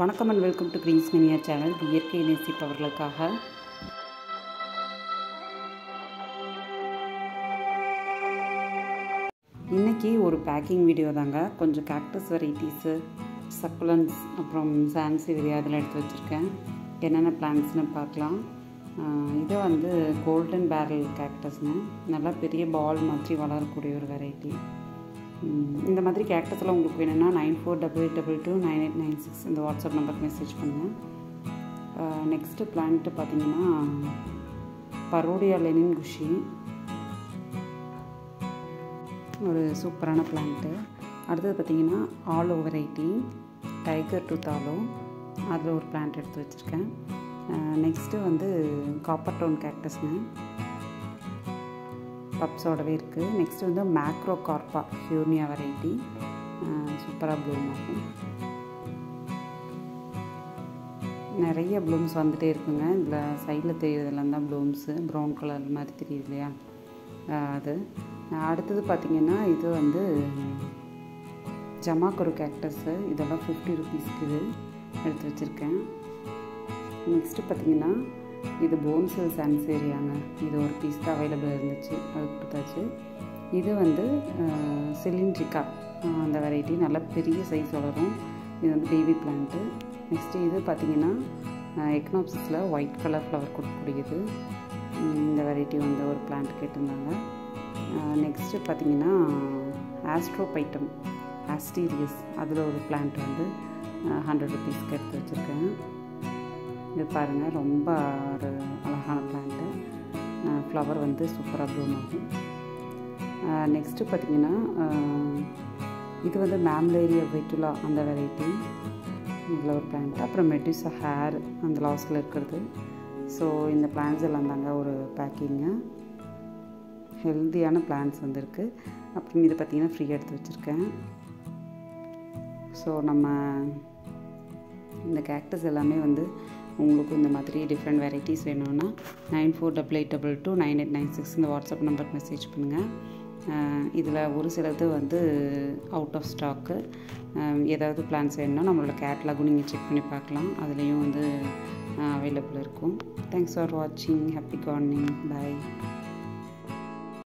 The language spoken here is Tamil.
வணக்கம் and welcome to greens minia channel. இயற்கை நேசிப்பவர்களுக்காக இன்றைக்கி ஒரு பேக்கிங் வீடியோ தாங்க. கொஞ்சம் கேக்டஸ் வெரைட்டிஸு, சக்குலன்ஸ், அப்புறம் சான்சிவிரியா அதில் எடுத்து வச்சுருக்கேன். என்னென்ன பிளான்ட்ஸ்னு பார்க்கலாம். இது வந்து கோல்டன் பேரல் கேக்டஸ்னு, நல்லா பெரிய பால் மாதிரி வளரக்கூடிய ஒரு வெரைட்டி. இந்த மாதிரி கேக்டஸில் உங்களுக்கு வேணும்னா 9488229896 இந்த வாட்ஸ்அப் நம்பருக்கு மெசேஜ் பண்ணுங்கள். நெக்ஸ்ட்டு பிளான்ட்டு பார்த்திங்கன்னா பரோடியா லெனின் குஷி, ஒரு சூப்பரான பிளான்ட்டு. அடுத்தது பார்த்திங்கன்னா ஆலோ வெரைட்டி, டைகர் டூத் ஆலோ, அதில் ஒரு பிளான்ட் எடுத்து வச்சுருக்கேன். நெக்ஸ்ட்டு வந்து காப்பர் டோன் கேக்டஸ்னு பப்ஸோடவே இருக்குது. நெக்ஸ்ட்டு வந்து மேக்ரோ கார்பா ஹியூர்னியா வெரைட்டி, சூப்பராக ப்ளூம் ஆகும். நிறைய ப்ளூம்ஸ் வந்துகிட்டே இருக்குங்க. இதில் சைடில் தெரியுறதுலாம் தான் ப்ளூம்ஸு, ப்ரௌன் கலர் மாதிரி தெரியுது இல்லையா, அது. அடுத்தது பார்த்திங்கன்னா இது வந்து ஜமாக்கரு கேக்டஸ்ஸு, இதெல்லாம் 50 ருபீஸ்க்கு இது எடுத்து வச்சுருக்கேன். நெக்ஸ்ட்டு பார்த்திங்கன்னா இது போன்சல் சான்சேரியாங்க. இது ஒரு பீஸ் தான் அவைலபிள் இருந்துச்சு, அது கொடுத்தாச்சு. இது வந்து சிலிண்ட்ரிக்கா அந்த வெரைட்டி, நல்லா பெரிய சைஸ் வளரும். இது வந்து பேபி பிளான்ட்டு. நெக்ஸ்ட்டு இது பார்த்திங்கன்னா எக்னாப்சிஸில் ஒயிட் கலர் ஃப்ளவர் கொடுக்கக்கூடியது. இந்த வெரைட்டி வந்து ஒரு பிளான்ட் கேட்டிருந்தாங்க. நெக்ஸ்ட்டு பார்த்திங்கன்னா ஆஸ்ட்ரோபைட்டம் ஆஸ்டீரியஸ், அதில் ஒரு பிளான்ட் வந்து 100 ருபீஸ்க்கு எடுத்து வச்சுருக்கேன். இது பாருங்கள், ரொம்ப ஒரு அழகான பிளான்ட்டு. ஃப்ளவர் வந்து சூப்பராக ப்ளூம் ஆகும். நெக்ஸ்ட்டு பார்த்திங்கன்னா இது வந்து மேம்லேரியா வெட்டுலா அந்த வெரைட்டி, இதில் ஒரு பிளான்ட். அப்புறம் மெடிசா ஹேர் அந்த லாஸ்ட்டில் இருக்கிறது. ஸோ இந்த பிளான்ட்ஸ் எல்லாம் தாங்க ஒரு பேக்கிங்கு. ஹெல்த்தியான பிளான்ட்ஸ் வந்துருக்கு. அப்புறம் இதை பார்த்திங்கன்னா ஃப்ரீயாக எடுத்து வச்சுருக்கேன். ஸோ நம்ம இந்த கேக்டஸ் எல்லாமே வந்து உங்களுக்கு இந்த மாதிரி டிஃப்ரெண்ட் வெரைட்டிஸ் வேணும்னா 9488229896 இந்த வாட்ஸ்அப் நம்பருக்கு மெசேஜ் பண்ணுங்கள். இதில் ஒரு சிலது வந்து அவுட் ஆஃப் ஸ்டாக்கு. ஏதாவது பிளான்ஸ் வேணும்னா நம்மளோட கேட்லாகும் நீங்கள் செக் பண்ணி பார்க்கலாம், அதுலேயும் வந்து அவைலபிள் இருக்கும். தேங்க்ஸ் ஃபார் வாட்சிங். Happy gardening. பாய்.